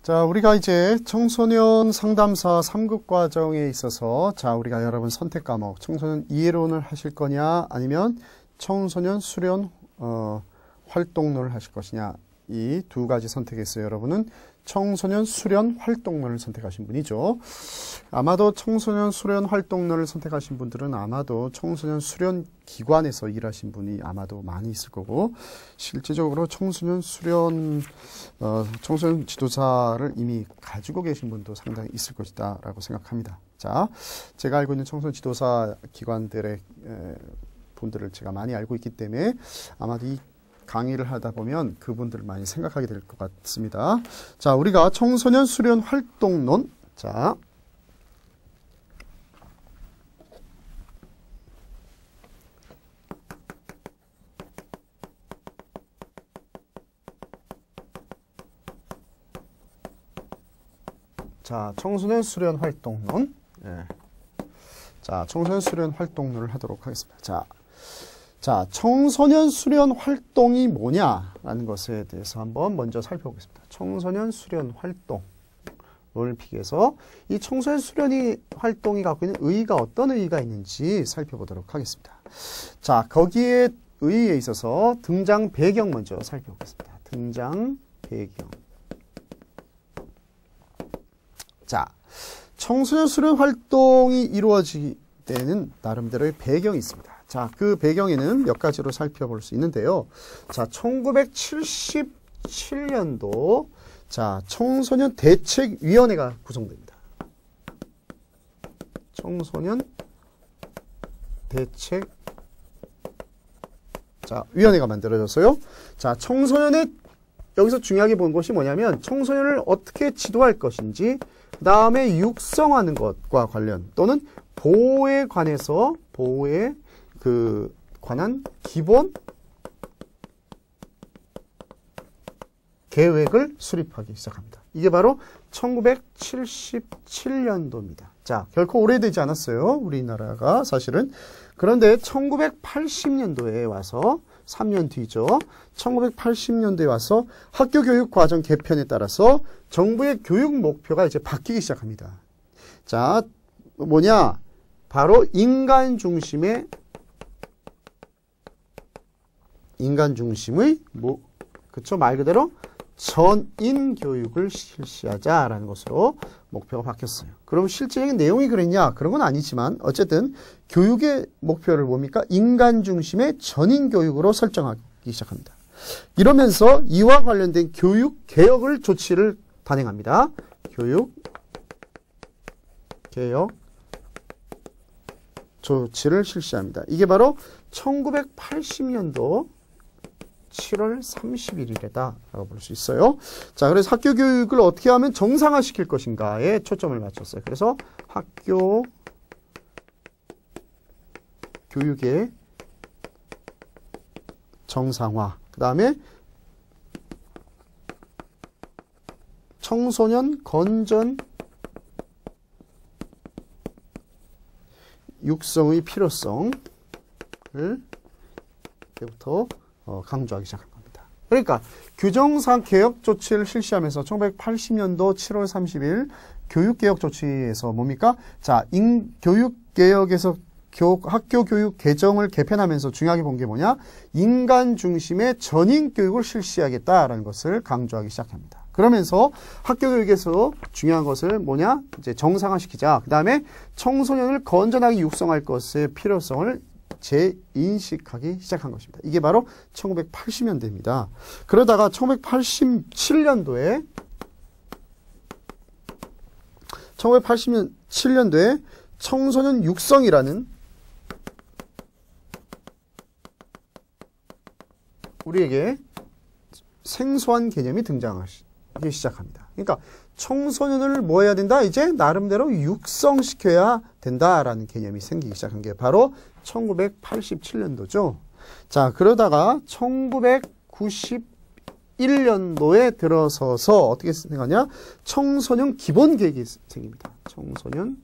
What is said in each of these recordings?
자, 우리가 이제 청소년 상담사 3급 과정에 있어서 우리가 여러분 선택 과목 청소년 이해론을 하실 거냐 아니면 청소년 수련 활동론을 하실 것이냐 이 두 가지 선택했어요. 여러분은 청소년 수련 활동론을 선택하신 분이죠. 아마도 청소년 수련 활동론을 선택하신 분들은 아마도 청소년 수련 기관에서 일하신 분이 아마도 많이 있을 거고, 실제적으로 청소년 수련 청소년 지도사를 이미 가지고 계신 분도 상당히 있을 것이다 라고 생각합니다. 자, 제가 알고 있는 청소년 지도사 기관들의 분들을 제가 많이 알고 있기 때문에 아마도 이 강의를 하다 보면 그분들을 많이 생각하게 될 것 같습니다. 자, 우리가 청소년 수련 활동론. 자, 청소년 수련 활동론. 자, 청소년 수련 활동론을 하도록 하겠습니다. 자, 청소년 수련 활동이 뭐냐라는 것에 대해서 한번 먼저 살펴보겠습니다. 청소년 수련 활동을 비교해서 이 청소년 수련 활동이 갖고 있는 의의가 어떤 의의가 있는지 살펴보도록 하겠습니다. 자, 거기에 의의에 있어서 등장 배경 먼저 살펴보겠습니다. 등장 배경. 자, 청소년 수련 활동이 이루어지게 되는 나름대로의 배경이 있습니다. 자, 그 배경에는 몇 가지로 살펴볼 수 있는데요. 자, 1977년도 청소년 대책위원회가 구성됩니다. 청소년 대책 위원회가 만들어졌어요. 자, 청소년의 여기서 중요하게 본 것이 뭐냐면 청소년을 어떻게 지도할 것인지, 그 다음에 육성하는 것과 관련 또는 보호에 관해서 관한 기본 계획을 수립하기 시작합니다. 이게 바로 1977년도입니다. 자, 결코 오래되지 않았어요. 우리나라가 사실은. 그런데 1980년도에 와서 3년 뒤죠. 1980년도에 와서 학교교육과정 개편에 따라서 정부의 교육 목표가 이제 바뀌기 시작합니다. 자, 뭐냐? 바로 인간 중심의 말 그대로 전인 교육을 실시하자라는 것으로 목표가 바뀌었어요. 그럼 실질적인 내용이 그랬냐? 그런 건 아니지만 어쨌든 교육의 목표를 뭡니까? 인간 중심의 전인 교육으로 설정하기 시작합니다. 이러면서 이와 관련된 교육 개혁을 조치를 단행합니다. 교육 개혁 조치를 실시합니다. 이게 바로 1980년도 7월 31일이다라고 볼 수 있어요. 자, 그래서 학교 교육을 어떻게 하면 정상화시킬 것인가에 초점을 맞췄어요. 그래서 학교 교육의 정상화, 그 다음에 청소년 건전 육성의 필요성을 이때부터 강조하기 시작한 겁니다. 그러니까 규정상 개혁 조치를 실시하면서 1980년도 7월 30일 교육개혁 조치에서 뭡니까? 자, 교육개혁에서 학교 교육 개정을 개편하면서 중요하게 본 게 뭐냐? 인간 중심의 전인 교육을 실시하겠다라는 것을 강조하기 시작합니다. 그러면서 학교 교육에서 중요한 것을 뭐냐? 이제 정상화시키자. 그 다음에 청소년을 건전하게 육성할 것의 필요성을 재인식하기 시작한 것입니다. 이게 바로 1980년대입니다. 그러다가 1987년도에 청소년 육성이라는 우리에게 생소한 개념이 등장하기 시작합니다. 그러니까 청소년을 뭐 해야 된다? 이제 나름대로 육성시켜야 된다라는 개념이 생기기 시작한 게 바로 1987년도죠. 자, 그러다가 1991년도에 들어서서 어떻게 생각하냐? 청소년 기본 계획이 생깁니다. 청소년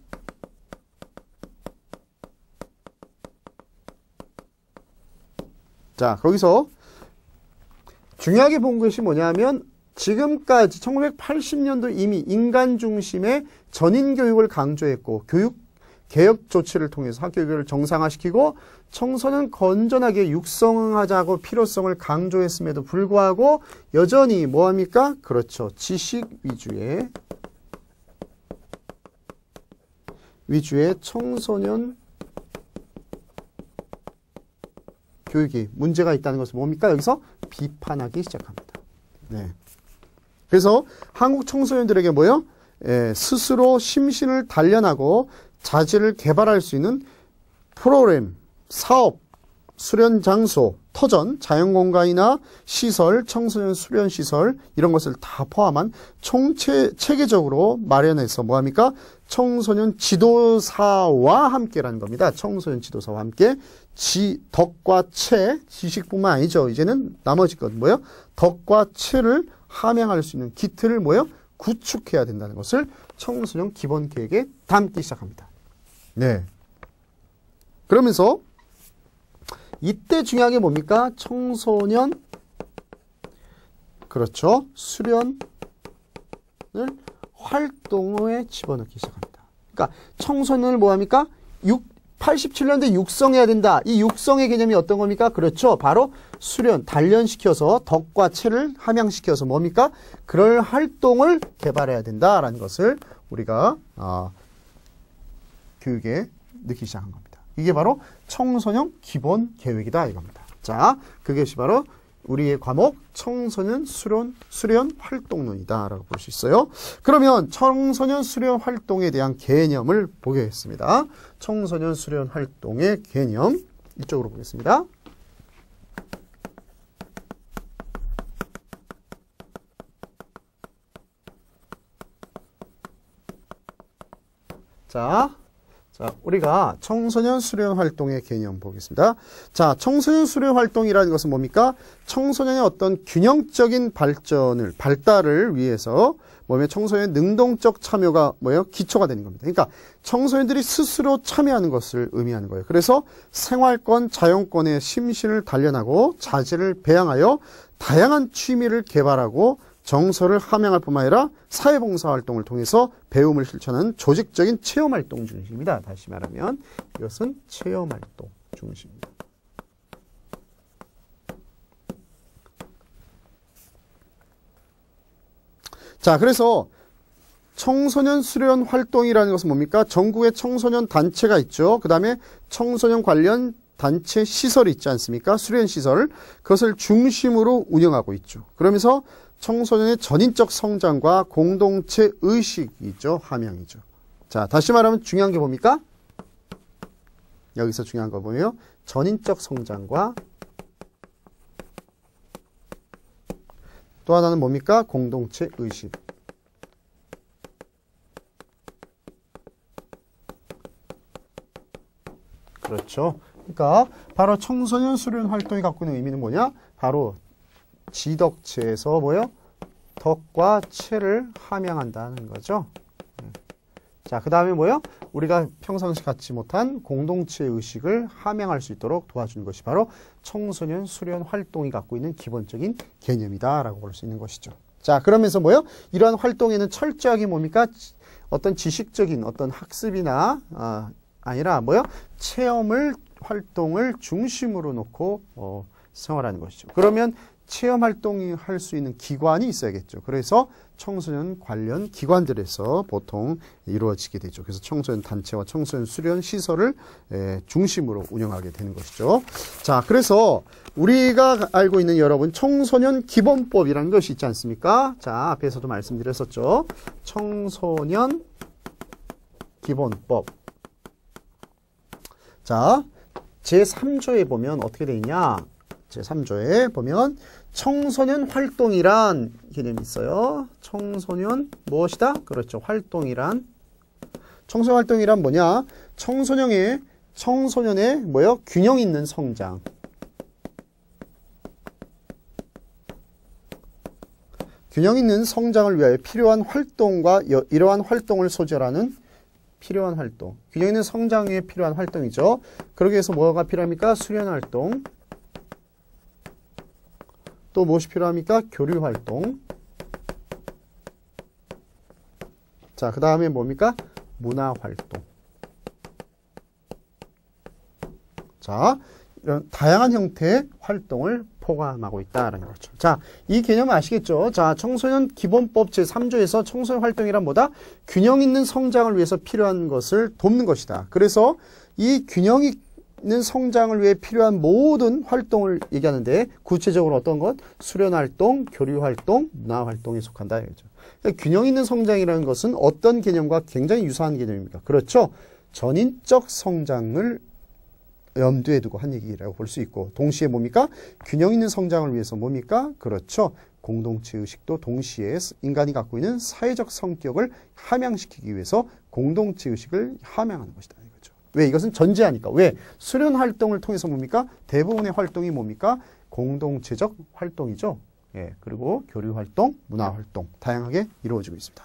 자, 거기서 중요하게 본 것이 뭐냐면 지금까지 1980년도 이미 인간 중심의 전인 교육을 강조했고 교육 개혁 조치를 통해서 학교 교육을 정상화시키고 청소년 건전하게 육성하자고 필요성을 강조했음에도 불구하고 여전히 뭐합니까? 그렇죠. 지식 위주의 청소년 교육이 문제가 있다는 것은 뭡니까? 여기서 비판하기 시작합니다. 네. 그래서 한국 청소년들에게 뭐요? 스스로 심신을 단련하고 자질을 개발할 수 있는 프로그램, 사업, 수련 장소, 터전, 자연공간이나 시설, 청소년 수련 시설 이런 것을 다 포함한 체계적으로 마련해서 뭐합니까? 청소년 지도사와 함께라는 겁니다. 청소년 지도사와 함께 덕과 채, 지식뿐만 아니죠. 이제는 나머지 것 뭐예요? 덕과 채를 함양할 수 있는 기틀을 뭐예요? 구축해야 된다는 것을 청소년 기본 계획에 담기 시작합니다. 네. 그러면서 이때 중요한 게 뭡니까? 청소년 그렇죠. 수련을 활동에 집어넣기 시작합니다. 그러니까 청소년을 뭐합니까? 87년도에 육성해야 된다. 이 육성의 개념이 어떤 겁니까? 그렇죠. 바로 수련, 단련시켜서 덕과 채를 함양시켜서 뭡니까? 그럴 활동을 개발해야 된다라는 것을 우리가 교육에 넣기 시작한 겁니다. 이게 바로 청소년 기본 계획이다 이겁니다. 자, 그것이 바로 우리의 과목 청소년 수련 활동론이다라고 볼 수 있어요. 그러면 청소년 수련 활동에 대한 개념을 보겠습니다. 청소년 수련 활동의 개념 이쪽으로 보겠습니다. 자, 우리가 청소년 수련 활동의 개념 보겠습니다. 자, 청소년 수련 활동이라는 것은 뭡니까? 청소년의 어떤 균형적인 발달을 위해서 청소년의 능동적 참여가 기초가 되는 겁니다. 그러니까 청소년들이 스스로 참여하는 것을 의미하는 거예요. 그래서 생활권, 자연권의 심신을 단련하고 자질을 배양하여 다양한 취미를 개발하고 정서를 함양할 뿐만 아니라 사회봉사활동을 통해서 배움을 실천하는 조직적인 체험활동 중심입니다. 다시 말하면 이것은 체험활동 중심입니다. 자, 그래서 청소년 수련 활동이라는 것은 뭡니까? 전국에 청소년 단체가 있죠. 그 다음에 청소년 관련 단체 시설이 있지 않습니까? 수련 시설. 그것을 중심으로 운영하고 있죠. 그러면서 청소년의 전인적 성장과 공동체 의식이죠. 함양이죠. 자, 다시 말하면 중요한 게 뭡니까? 여기서 중요한 거 보면요. 전인적 성장과 또 하나는 뭡니까? 공동체 의식. 그렇죠. 그러니까 바로 청소년 수련 활동이 갖고 있는 의미는 뭐냐? 바로 지덕체에서 덕과 체를 함양한다는 거죠. 자, 그 다음에 우리가 평상시 갖지 못한 공동체 의식을 함양할 수 있도록 도와주는 것이 바로 청소년 수련 활동이 갖고 있는 기본적인 개념이다라고 볼 수 있는 것이죠. 자, 그러면서 이러한 활동에는 철저하게 어떤 지식적인 어떤 학습이나 아니라 체험을 활동을 중심으로 놓고 생활하는 것이죠. 그러면 체험 활동을 할 수 있는 기관이 있어야겠죠. 그래서 청소년 관련 기관들에서 보통 이루어지게 되죠. 그래서 청소년 단체와 청소년 수련 시설을 중심으로 운영하게 되는 것이죠. 자, 그래서 우리가 알고 있는 여러분 청소년 기본법이라는 것이 있지 않습니까? 자, 앞에서도 말씀드렸었죠. 청소년 기본법. 자, 제3조에 보면 어떻게 되어 있냐? 제3조에 보면 청소년 활동이란 개념이 있어요. 청소년 무엇이다? 그렇죠. 활동이란. 청소년 활동이란 뭐냐? 청소년의 균형 있는 성장. 균형 있는 성장을 위하여 필요한 활동과 이러한 활동을 소재로 하는 필요한 활동. 균형 있는 성장에 필요한 활동이죠. 그러기 위해서 뭐가 필요합니까? 수련 활동. 또 무엇이 필요합니까? 교류 활동. 자, 그 다음에 뭡니까? 문화활동. 자, 이런 다양한 형태의 활동을 포함하고 있다라는 거죠. 자, 이 개념 아시겠죠? 자, 청소년 기본법 제3조에서 청소년 활동이란 뭐다? 균형 있는 성장을 위해서 필요한 것을 돕는 것이다. 그래서 이 균형 있는 성장을 위해 필요한 모든 활동을 얘기하는데 구체적으로 어떤 것? 수련활동, 교류활동, 문화활동에 속한다. 이거죠. 그러니까 균형 있는 성장이라는 것은 어떤 개념과 굉장히 유사한 개념입니다. 그렇죠? 전인적 성장을 염두에 두고 한 얘기라고 볼 수 있고 동시에 뭡니까? 균형 있는 성장을 위해서 뭡니까? 그렇죠. 공동체 의식도 동시에 인간이 갖고 있는 사회적 성격을 함양시키기 위해서 공동체 의식을 함양하는 것이다. 이거죠. 왜? 이것은 전제하니까. 왜? 수련 활동을 통해서 뭡니까? 대부분의 활동이 뭡니까? 공동체적 활동이죠. 예, 그리고 교류 활동, 문화 활동 다양하게 이루어지고 있습니다.